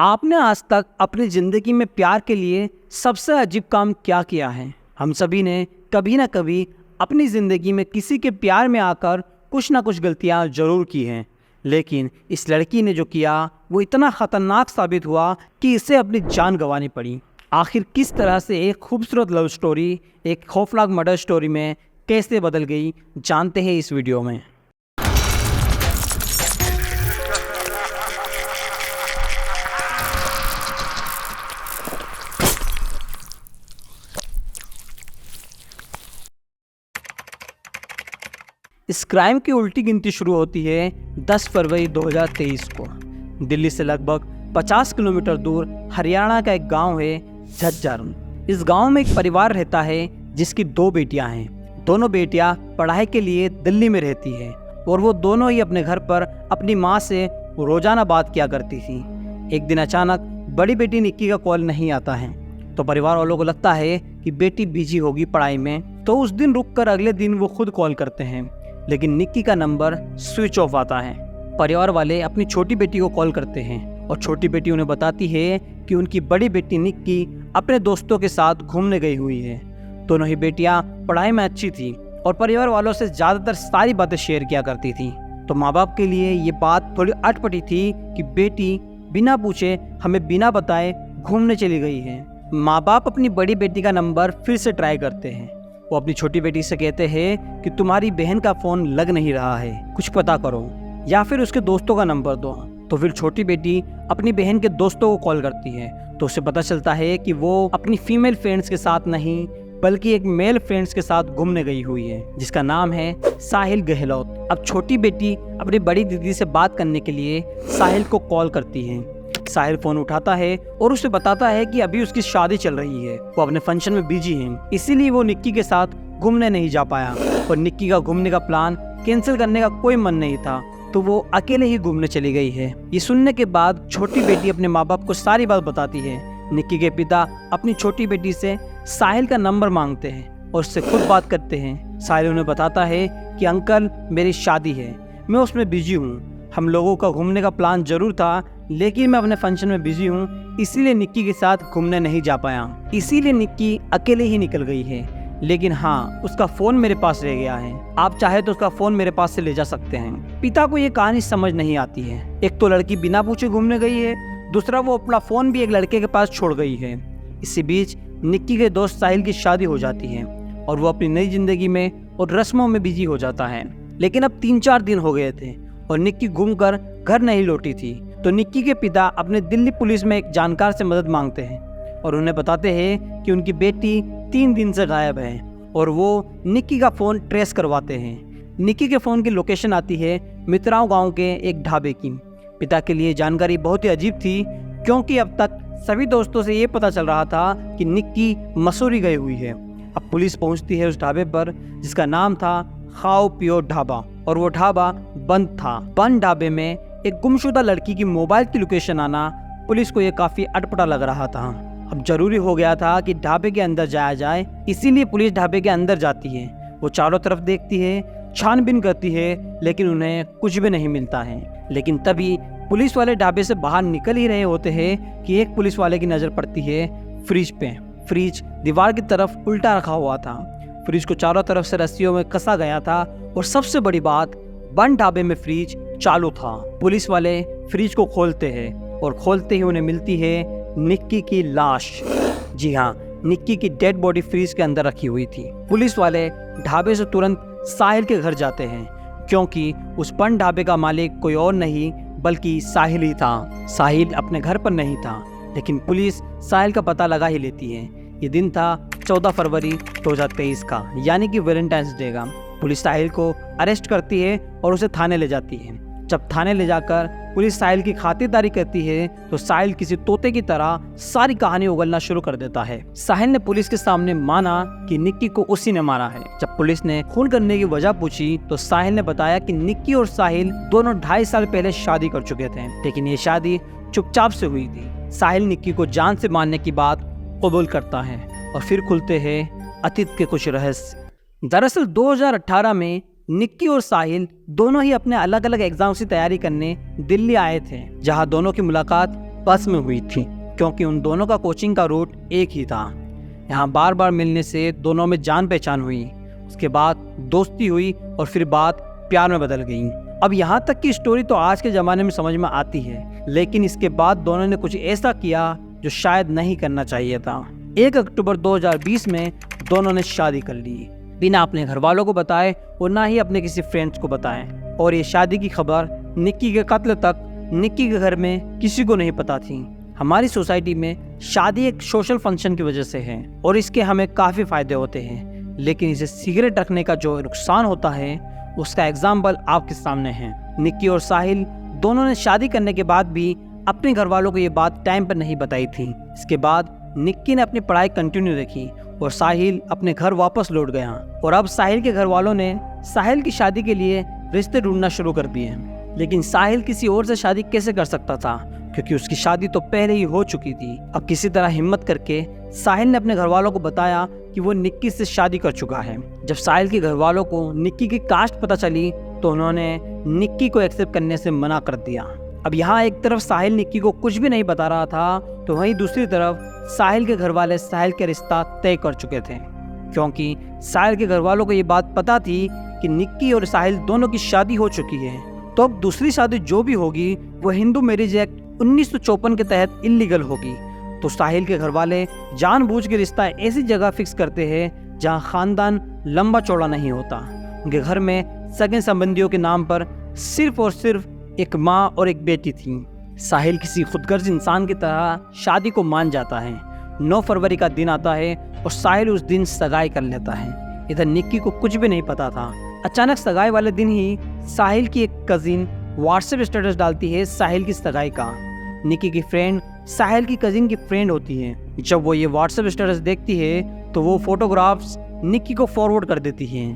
आपने आज तक अपनी ज़िंदगी में प्यार के लिए सबसे अजीब काम क्या किया है? हम सभी ने कभी ना कभी अपनी ज़िंदगी में किसी के प्यार में आकर कुछ ना कुछ गलतियां ज़रूर की हैं, लेकिन इस लड़की ने जो किया वो इतना ख़तरनाक साबित हुआ कि इसे अपनी जान गंवानी पड़ी। आखिर किस तरह से एक खूबसूरत लव स्टोरी एक खौफनाक मर्डर स्टोरी में कैसे बदल गई, जानते हैं इस वीडियो में। इस क्राइम की उल्टी गिनती शुरू होती है 10 फरवरी 2023 को। दिल्ली से लगभग 50 किलोमीटर दूर हरियाणा का एक गांव है झज्जर। इस गांव में एक परिवार रहता है जिसकी 2 बेटियां हैं। दोनों बेटियां पढ़ाई के लिए दिल्ली में रहती है और वो दोनों ही अपने घर पर अपनी माँ से रोजाना बात किया करती थी। एक दिन अचानक बड़ी बेटी निक्की का कॉल नहीं आता है तो परिवार वालों को लगता है कि बेटी बिजी होगी पढ़ाई में, तो उस दिन रुककर अगले दिन वो खुद कॉल करते हैं, लेकिन निक्की का नंबर स्विच ऑफ आता है। परिवार वाले अपनी छोटी बेटी को कॉल करते हैं और छोटी बेटी उन्हें बताती है कि उनकी बड़ी बेटी निक्की अपने दोस्तों के साथ घूमने गई हुई है। दोनों ही बेटियां पढ़ाई में अच्छी थी और परिवार वालों से ज़्यादातर सारी बातें शेयर किया करती थी, तो माँ बाप के लिए ये बात थोड़ी अटपटी थी कि बेटी बिना पूछे हमें बिना बताए घूमने चली गई है। माँ बाप अपनी बड़ी बेटी का नंबर फिर से ट्राई करते हैं। वो अपनी छोटी बेटी से कहते हैं कि तुम्हारी बहन का फ़ोन लग नहीं रहा है, कुछ पता करो या फिर उसके दोस्तों का नंबर दो। तो फिर छोटी बेटी अपनी बहन के दोस्तों को कॉल करती है तो उसे पता चलता है कि वो अपनी फीमेल फ्रेंड्स के साथ नहीं बल्कि एक मेल फ्रेंड्स के साथ घूमने गई हुई है जिसका नाम है साहिल गहलोत। अब छोटी बेटी अपनी बड़ी दीदी से बात करने के लिए साहिल को कॉल करती है। साहिल फोन उठाता है और उसे बताता है कि अभी उसकी शादी चल रही है, वो अपने फंक्शन में बिजी है, इसीलिए वो निक्की के साथ घूमने नहीं जा पाया और निक्की का घूमने का प्लान कैंसिल करने का कोई मन नहीं था, तो वो अकेले ही घूमने चली गई है। ये सुनने के बाद छोटी बेटी अपने माँ बाप को सारी बात बताती है। निक्की के पिता अपनी छोटी बेटी से साहिल का नंबर मांगते हैं और उससे खुद बात करते हैं। साहिल उन्हें बताता है कि अंकल मेरी शादी है, मैं उसमें बिजी हूँ, हम लोगों का घूमने का प्लान जरूर था लेकिन मैं अपने फंक्शन में बिजी हूँ, इसीलिए निक्की के साथ घूमने नहीं जा पाया, इसीलिए निक्की अकेले ही निकल गई है। लेकिन हाँ, उसका फ़ोन मेरे पास रह गया है, आप चाहे तो उसका फ़ोन मेरे पास से ले जा सकते हैं। पिता को ये कहानी समझ नहीं आती है। एक तो लड़की बिना पूछे घूमने गई है, दूसरा वो अपना फ़ोन भी एक लड़के के पास छोड़ गई है। इसी बीच निक्की के दोस्त साहिल की शादी हो जाती है और वो अपनी नई जिंदगी में और रस्मों में बिजी हो जाता है। लेकिन अब 3-4 दिन हो गए थे और निक्की घूमकर घर नहीं लौटी थी, तो निक्की के पिता अपने दिल्ली पुलिस में एक जानकार से मदद मांगते हैं और उन्हें बताते हैं कि उनकी बेटी 3 दिन से गायब है और वो निक्की का फ़ोन ट्रेस करवाते हैं। निक्की के फ़ोन की लोकेशन आती है मित्राओं गांव के एक ढाबे की। पिता के लिए जानकारी बहुत ही अजीब थी क्योंकि अब तक सभी दोस्तों से ये पता चल रहा था कि निक्की मसूरी गई हुई है। अब पुलिस पहुंचती है उस ढाबे पर जिसका नाम था खाओ पियो ढाबा और वो ढाबा बंद था। बंद ढाबे में एक गुमशुदा लड़की की मोबाइल की लोकेशन आना पुलिस को ये काफी अटपटा लग रहा था। अब जरूरी हो गया था कि ढाबे के अंदर जाया जाए, इसीलिए पुलिस ढाबे के अंदर जाती है। वो चारों तरफ देखती है, छानबीन करती है, लेकिन उन्हें कुछ भी नहीं मिलता है। लेकिन तभी पुलिस वाले ढाबे से बाहर निकल ही रहे होते हैं कि एक पुलिस वाले की नजर पड़ती है फ्रिज पे। फ्रिज दीवार की तरफ उल्टा रखा हुआ था। फ्रिज को चारों तरफ से रस्सियों में कसा गया था और सबसे बड़ी बात, बंद ढाबे में फ्रिज चालू था। पुलिस वाले फ्रिज को खोलते हैं और खोलते ही उन्हें मिलती है निक्की की लाश। जी हाँ, निक्की की डेड बॉडी फ्रिज के अंदर रखी हुई थी। पुलिस वाले ढाबे से तुरंत साहिल के घर जाते हैं क्योंकि उस बंद ढाबे का मालिक कोई और नहीं बल्कि साहिल ही था। साहिल अपने घर पर नहीं था, लेकिन पुलिस साहिल का पता लगा ही लेती है। ये दिन था 14 फरवरी 2023 का, यानी कि वैलेंटाइंस डे का। पुलिस साहिल को अरेस्ट करती है और उसे थाने ले जाती है। जब थाने ले जाकर पुलिस साहिल की खातिरदारी करती है तो साहिल किसी तोते की तरह सारी कहानी उगलना शुरू कर देता है। साहिल ने पुलिस के सामने माना कि निक्की को उसी ने मारा है। जब पुलिस ने खून करने की वजह पूछी तो साहिल ने बताया कि निक्की और साहिल दोनों 2.5 साल पहले शादी कर चुके थे, लेकिन ये शादी चुपचाप से हुई थी। साहिल निक्की को जान से मारने की बात कबूल करता है और फिर खुलते हैं अतीत के कुछ रहस्य। दरअसल 2018 में निक्की और साहिल दोनों ही अपने अलग अलग एग्जाम्स की तैयारी करने दिल्ली आए थे, जहां दोनों की मुलाकात बस में हुई थी, क्योंकि उन दोनों का कोचिंग का रूट एक ही था। यहाँ बार बार मिलने से दोनों में जान पहचान हुई, उसके बाद दोस्ती हुई और फिर बात प्यार में बदल गई। अब यहाँ तक की स्टोरी तो आज के ज़माने में समझ में आती है, लेकिन इसके बाद दोनों ने कुछ ऐसा किया जो शायद नहीं करना चाहिए था। 1 अक्टूबर 2020 में दोनों ने शादी कर ली, बिना अपने घर वालों को बताए और ना ही अपने किसी फ्रेंड्स को बताए। और ये शादी की खबर निक्की के कत्ल तक निक्की के घर में किसी को नहीं पता थी। हमारी सोसाइटी में शादी एक सोशल फंक्शन की वजह से है और इसके हमें काफ़ी फायदे होते हैं, लेकिन इसे सिगरेट रखने का जो नुकसान होता है उसका एग्जाम्पल आपके सामने है। निक्की और साहिल दोनों ने शादी करने के बाद भी अपने घर वालों को ये बात टाइम पर नहीं बताई थी। इसके बाद निक्की ने अपनी पढ़ाई कंटिन्यू रखी और साहिल अपने घर वापस लौट गया। और अब साहिल के घर वालों ने साहिल की शादी के लिए रिश्ते ढूंढना शुरू कर दिए, लेकिन साहिल किसी और से शादी कैसे कर सकता था, क्योंकि उसकी शादी तो पहले ही हो चुकी थी। अब किसी तरह हिम्मत करके साहिल ने अपने घर वालों को बताया कि वो निक्की से शादी कर चुका है। जब साहिल के घर वालों को निक्की की कास्ट पता चली तो उन्होंने निक्की को एक्सेप्ट करने से मना कर दिया। अब यहाँ एक तरफ साहिल निक्की को कुछ भी नहीं बता रहा था, तो वहीं दूसरी तरफ साहिल के घर वाले साहिल के रिश्ता तय कर चुके थे, क्योंकि साहिल के घर वालों को ये बात पता थी कि निक्की और साहिल दोनों की शादी हो चुकी है। तो अब दूसरी शादी जो भी होगी वो हिंदू मैरिज एक्ट 1954 के तहत इलीगल होगी। तो साहिल के घर वाले जानबूझ के रिश्ता ऐसी जगह फिक्स करते हैं जहां खानदान लंबा चौड़ा नहीं होता। उनके घर में सगे संबंधियों के नाम पर सिर्फ और सिर्फ एक माँ और एक बेटी थी। साहिल किसी खुदगर्ज इंसान की तरह शादी को मान जाता है। 9 फरवरी का दिन आता है और साहिल उस दिन सगाई कर लेता है। इधर निक्की को कुछ भी नहीं पता था। अचानक सगाई वाले दिन ही साहिल की एक कजिन व्हाट्सएप स्टेटस डालती है साहिल की सगाई का। निक्की की फ्रेंड साहिल की कजिन की फ्रेंड होती है। जब वो ये व्हाट्सएप स्टेटस देखती है तो वो फोटोग्राफ्स निक्की को फॉरवर्ड कर देती है।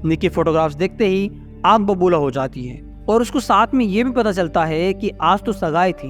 निक्की फोटोग्राफ्स देखते ही आग बबूला हो जाती है और उसको साथ में ये भी पता चलता है कि आज तो सगाई थी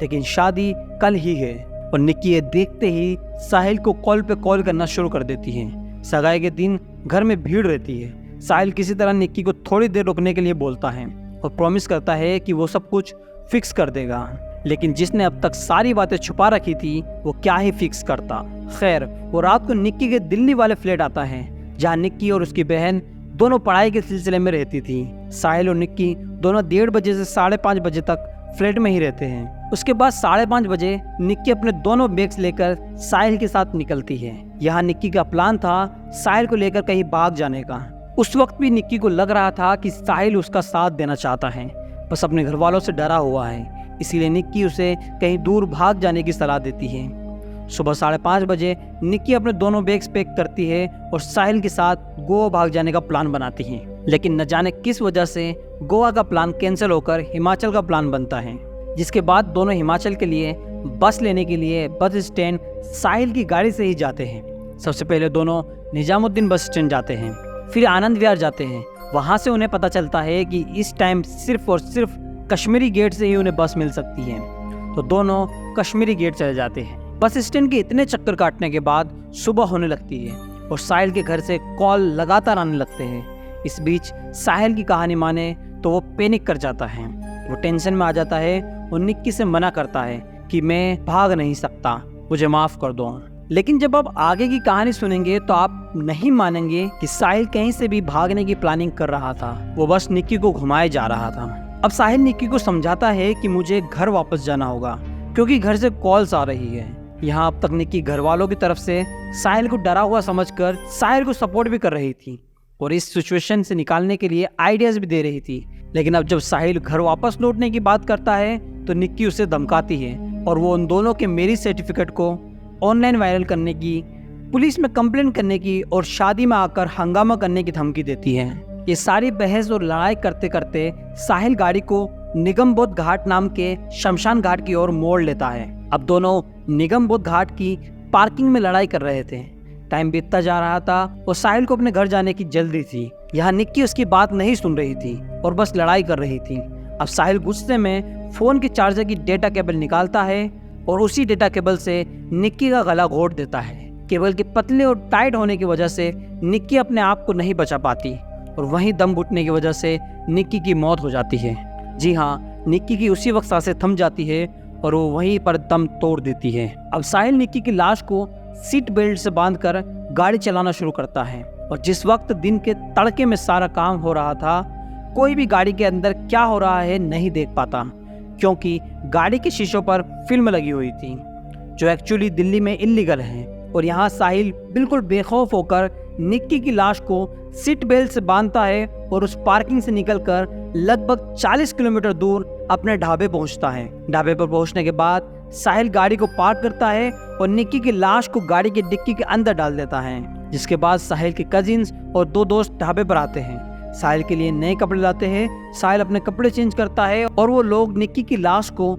लेकिन शादी कल ही है। और निक्की ये देखते ही साहिल को कॉल पे कॉल करना शुरू कर देती है। सगाई के दिन घर में भीड़ रहती है। साहिल किसी तरह निक्की को थोड़ी देर रुकने के लिए बोलता है और प्रॉमिस करता है कि वो सब कुछ फिक्स कर देगा, लेकिन जिसने अब तक सारी बातें छुपा रखी थी वो क्या ही फिक्स करता। खैर, वो रात को निक्की के दिल्ली वाले फ्लैट आता है जहाँ निक्की और उसकी बहन दोनों पढ़ाई के सिलसिले में रहती थी। साहिल और निक्की दोनों 1:30 बजे से 5:30 बजे तक फ्लैट में ही रहते हैं। उसके बाद 5:30 बजे निक्की अपने दोनों बैग्स लेकर साहिल के साथ निकलती है। यहाँ निक्की का प्लान था साहिल को लेकर कहीं भाग जाने का। उस वक्त भी निक्की को लग रहा था कि साहिल उसका साथ देना चाहता है, बस अपने घर वालों से डरा हुआ है, इसीलिए निक्की उसे कहीं दूर भाग जाने की सलाह देती है। सुबह 5:30 बजे निक्की अपने दोनों बैग्स पैक करती है और साहिल के साथ गोवा भाग जाने का प्लान बनाती है, लेकिन न जाने किस वजह से गोवा का प्लान कैंसिल होकर हिमाचल का प्लान बनता है। जिसके बाद दोनों हिमाचल के लिए बस लेने के लिए बस स्टैंड साहिल की गाड़ी से ही जाते हैं। सबसे पहले दोनों निजामुद्दीन बस स्टैंड जाते हैं, फिर आनंद विहार जाते हैं। वहाँ से उन्हें पता चलता है कि इस टाइम सिर्फ और सिर्फ कश्मीरी गेट से ही उन्हें बस मिल सकती है, तो दोनों कश्मीरी गेट चले जाते हैं। बस स्टैंड के इतने चक्कर काटने के बाद सुबह होने लगती है और साहिल के घर से कॉल लगातार आने लगते हैं। इस बीच साहिल की कहानी माने तो वो पैनिक कर जाता है। वो टेंशन में आ जाता है और निक्की से मना करता है कि मैं भाग नहीं सकता, मुझे माफ़ कर दो। लेकिन जब आप आगे की कहानी सुनेंगे तो आप नहीं मानेंगे कि साहिल कहीं से भी भागने की प्लानिंग कर रहा था, वो बस निक्की को घुमाए जा रहा था। अब साहिल निक्की को समझाता है कि मुझे घर वापस जाना होगा क्योंकि घर से कॉल्स आ रही है। यहाँ अब तक निक्की घर वालों की तरफ से साहिल को डरा हुआ समझकर साहिल को सपोर्ट भी कर रही थी और इस सिचुएशन से निकालने के लिए आइडियाज भी दे रही थी। लेकिन अब जब साहिल घर वापस लौटने की बात करता है तो निक्की उसे धमकाती है और वो उन दोनों के मैरिज सर्टिफिकेट को ऑनलाइन वायरल करने की, पुलिस में कंप्लेंट करने की और शादी में आकर हंगामा करने की धमकी देती है। ये सारी बहस और लड़ाई करते करते साहिल गाड़ी को निगम बोध घाट नाम के शमशान घाट की ओर मोड़ लेता है। अब दोनों निगम बोध घाट की पार्किंग में लड़ाई कर रहे थे। टाइम बीतता जा रहा था और साहिल को अपने घर जाने की जल्दी थी। यहाँ निक्की उसकी बात नहीं सुन रही थी और बस लड़ाई कर रही थी। अब साहिल गुस्से में फोन के चार्जर की डेटा केबल निकालता है और उसी डेटा केबल से निक्की का गला घोट देता है। केबल के पतले और टाइट होने की वजह से निक्की अपने आप को नहीं बचा पाती और वहीं दम घुटने की वजह से निक्की की मौत हो जाती है। जी हाँ, निक्की की उसी वक्त सांसें थम जाती है और वो वहीं पर दम तोड़ देती है। अब साहिल निक्की की लाश को सीट बेल्ट से बांधकर गाड़ी चलाना शुरू करता है और जिस वक्त दिन के तड़के में सारा काम हो रहा था, कोई भी गाड़ी के अंदर क्या हो रहा है नहीं देख पाता, क्योंकि गाड़ी के शीशों पर फिल्म लगी हुई थी जो एक्चुअली दिल्ली में इल्लीगल है। और यहाँ साहिल बिल्कुल बेखौफ होकर निक्की की लाश को सीट बेल्ट से बांधता है और उस पार्किंग से निकलकर लगभग 40 किलोमीटर दूर अपने ढाबे पहुंचता है। ढाबे पर पहुंचने के बाद साहिल गाड़ी को पार्क करता है और निक्की की लाश को गाड़ी की डिक्की के अंदर डाल देता है। जिसके बाद साहिल के कजिन्स और 2 दोस्त ढाबे पर आते हैं। साहिल के लिए नए कपड़े लाते हैं। साहिल अपने कपड़े चेंज करता है और वो लोग निक्की की लाश को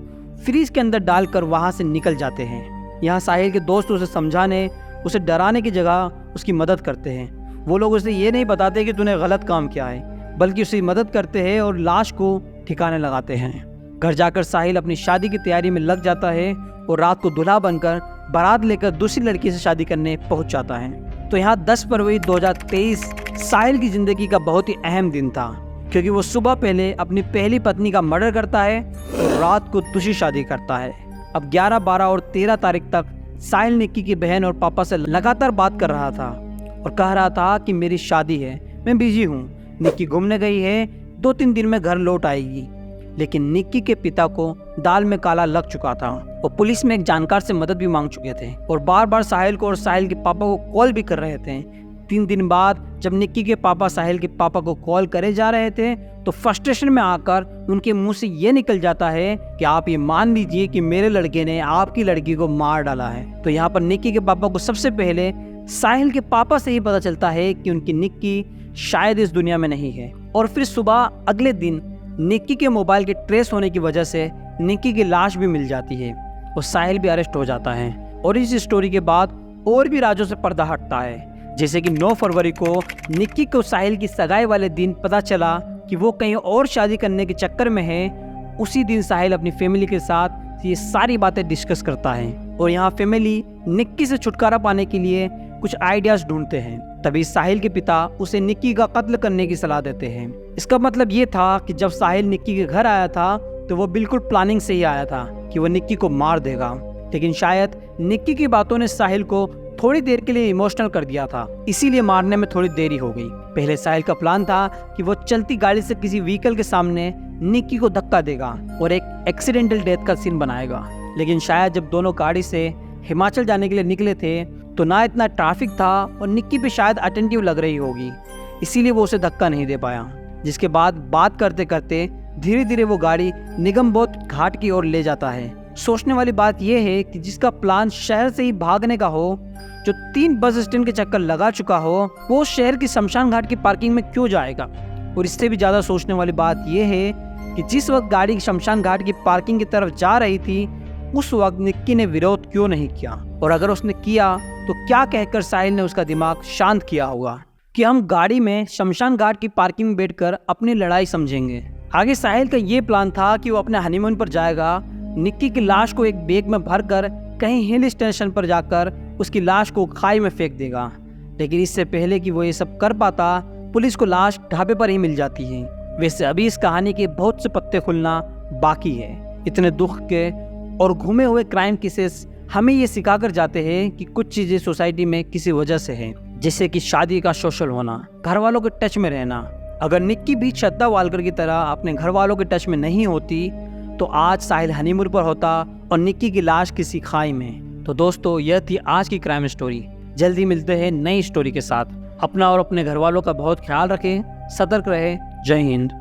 फ्रीज के अंदर डालकर वहां से निकल जाते हैं। यहाँ साहिल के दोस्त उसे समझाने, उसे डराने की जगह उसकी मदद करते हैं। वो लोग उसे ये नहीं बताते कि तूने गलत काम किया है, बल्कि उसकी मदद करते हैं और लाश को ठिकाने लगाते हैं। घर जाकर साहिल अपनी शादी की तैयारी में लग जाता है और रात को दूल्हा बनकर बारात लेकर दूसरी लड़की से शादी करने पहुंच जाता है। तो यहाँ 10 फरवरी 2023 साहिल की जिंदगी का बहुत ही अहम दिन था, क्योंकि वो सुबह पहले अपनी पहली पत्नी का मर्डर करता है और रात को दूसरी शादी करता है। अब 11, 12 और 13 तारीख तक साहिल निक्की की बहन और पापा से लगातार बात कर रहा था और कह रहा था कि मेरी शादी है, मैं बिजी हूँ, निक्की घूमने गई है, 2-3 दिन में घर लौट आएगी। लेकिन निक्की के पिता को दाल में काला लग चुका था और पुलिस में एक जानकार से मदद भी मांग चुके थे और बार बार साहिल को और साहिल के पापा को कॉल भी कर रहे थे। 3 दिन बाद जब निक्की के पापा साहिल के पापा को कॉल करे जा रहे थे तो फ्रस्ट्रेशन में आकर उनके मुंह से ये निकल जाता है कि आप ये मान लीजिए कि मेरे लड़के ने आपकी लड़की को मार डाला है। तो यहाँ पर निक्की के पापा को सबसे पहले साहिल के पापा से ही पता चलता है कि उनकी निक्की शायद इस दुनिया में नहीं है। और फिर सुबह अगले दिन निक्की के मोबाइल के ट्रेस होने की वजह से निक्की की लाश भी मिल जाती है और साहिल भी अरेस्ट हो जाता है। और इस स्टोरी के बाद और भी राजों से पर्दा हटता है, जैसे कि 9 फरवरी को निक्की को साहिल की सगाई वाले दिन पता चला कि वो कहीं और शादी करने के चक्कर में है। उसी दिन साहिल अपनी फैमिली के साथ ये सारी बातें डिस्कस करता है और यहाँ फैमिली निक्की से छुटकारा पाने के लिए कुछ आइडियाज ढूंढते हैं। तभी साहिल के पिता उसे निक्की का कत्ल करने की सलाह देते हैं। इसका मतलब ये था कि जब साहिल निक्की के घर आया था तो वो बिल्कुल प्लानिंग से ही आया था कि वो निक्की को मार देगा। लेकिन शायद निक्की की बातों ने साहिल को थोड़ी देर के लिए इमोशनल कर दिया था, इसीलिए मारने में थोड़ी देरी हो गई। पहले साहिल का प्लान था कि वो चलती गाड़ी से किसी व्हीकल के सामने निक्की को धक्का देगा और एक एक्सीडेंटल डेथ का सीन बनाएगा। लेकिन शायद जब दोनों गाड़ी से हिमाचल जाने के लिए निकले थे तो ना इतना ट्रैफिक था और निक्की पे शायद अटेंटिव लग रही होगी, इसीलिए वो उसे धक्का नहीं दे पाया। जिसके बाद बात करते करते धीरे धीरे वो गाड़ी निगम बोध घाट की ओर ले जाता है। सोचने वाली बात यह है कि जिसका प्लान शहर से ही भागने का हो, जो 3 बस स्टैंड के चक्कर लगा चुका हो, वो शहर की शमशान घाट की पार्किंग में क्यों जाएगा। और इससे भी ज्यादा सोचने वाली बात यह है कि जिस वक्त गाड़ी शमशान घाट की पार्किंग की तरफ जा रही थी उस वक्त निक्की ने विरोध क्यों नहीं किया, और अगर उसने किया तो क्या कहकर साहिल ने उसका दिमाग शांत किया होगा कि हम गाड़ी में शमशान घाट की पार्किंग में बैठकर अपनी लड़ाई समझेंगे। आगे साहिल का ये प्लान था कि वो अपने हनीमून पर जाएगा, निक्की की लाश को एक बैग में भरकर कहीं हिल स्टेशन पर जाकर उसकी लाश को खाई में फेंक देगा। लेकिन इससे पहले कि वो ये सब कर पाता, पुलिस को लाश ढाबे पर ही मिल जाती है। वैसे अभी इस कहानी के बहुत से पत्ते खुलना बाकी है। इतने दुख के और घूमे हुए क्राइम केसेस हमें ये सिखा कर जाते हैं कि कुछ चीजें सोसाइटी में किसी वजह से है, जैसे कि शादी का सोशल होना, घर वालों के टच में रहना। अगर निक्की भी श्रद्धा वालकर की तरह अपने घर वालों के टच में नहीं होती तो आज साहिल हनीमून पर होता और निक्की की लाश किसी खाई में। तो दोस्तों, यह थी आज की क्राइम स्टोरी। जल्दी मिलते हैं नई स्टोरी के साथ। अपना और अपने घर वालों का बहुत ख्याल रखें, सतर्क रहे। जय हिंद।